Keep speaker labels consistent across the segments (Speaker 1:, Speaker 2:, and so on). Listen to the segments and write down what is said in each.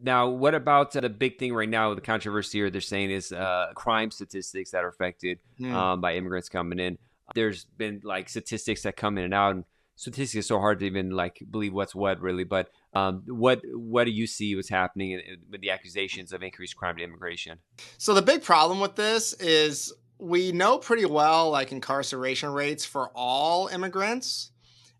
Speaker 1: Now, what about the big thing right now, the controversy here they're saying is crime statistics that are affected
Speaker 2: Hmm.
Speaker 1: by immigrants coming in. There's been like statistics that come in and out, and statistics is so hard to even like believe what's what really. But what do you see what's happening with the accusations of increased crime to immigration?
Speaker 2: So the big problem with this is we know pretty well like incarceration rates for all immigrants,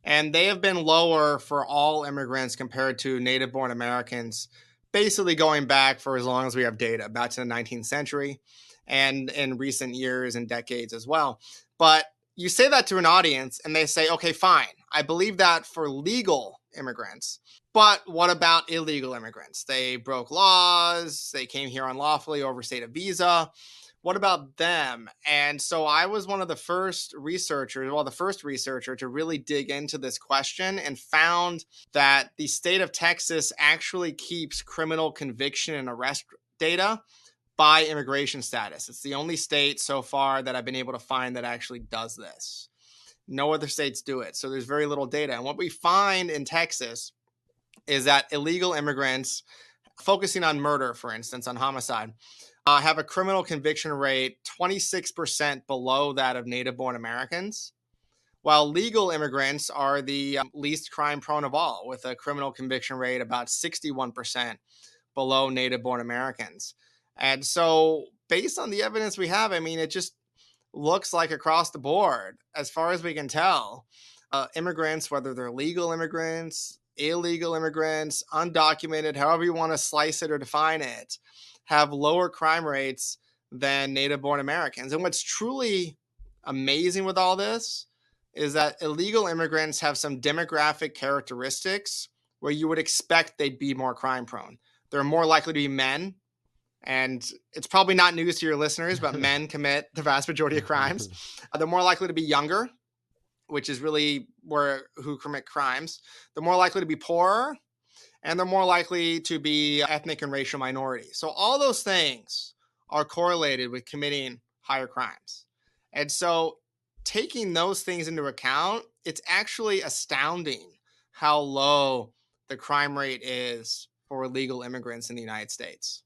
Speaker 2: and they have been lower for all immigrants compared to native born Americans, basically going back for as long as we have data, back to the 19th century and in recent years and decades as well. But you say that to an audience and they say, okay, fine, I believe that for legal immigrants. But what about illegal immigrants? They broke laws, they came here unlawfully, overstayed a visa. What about them? And so I was one of the first researchers, well, the first researcher to really dig into this question and found that the state of Texas actually keeps criminal conviction and arrest data by immigration status. It's the only state so far that I've been able to find that actually does this. No other states do it. So there's very little data. And what we find in Texas is that illegal immigrants, focusing on murder, for instance, on homicide, have a criminal conviction rate 26% below that of native born Americans, while legal immigrants are the least crime prone of all, with a criminal conviction rate about 61% below native born Americans. And so, based on the evidence we have, I mean, it just looks like across the board, as far as we can tell, immigrants, whether they're legal immigrants, illegal immigrants, undocumented, however you want to slice it or define it, have lower crime rates than native born Americans. And what's truly amazing with all this is that illegal immigrants have some demographic characteristics where you would expect they'd be more crime prone. They're more likely to be men. And it's probably not news to your listeners, but men commit the vast majority of crimes. They're more likely to be younger, which is really where who commit crimes. They're more likely to be poorer, and they're more likely to be ethnic and racial minorities. So all those things are correlated with committing higher crimes. And so taking those things into account, it's actually astounding how low the crime rate is for illegal immigrants in the United States.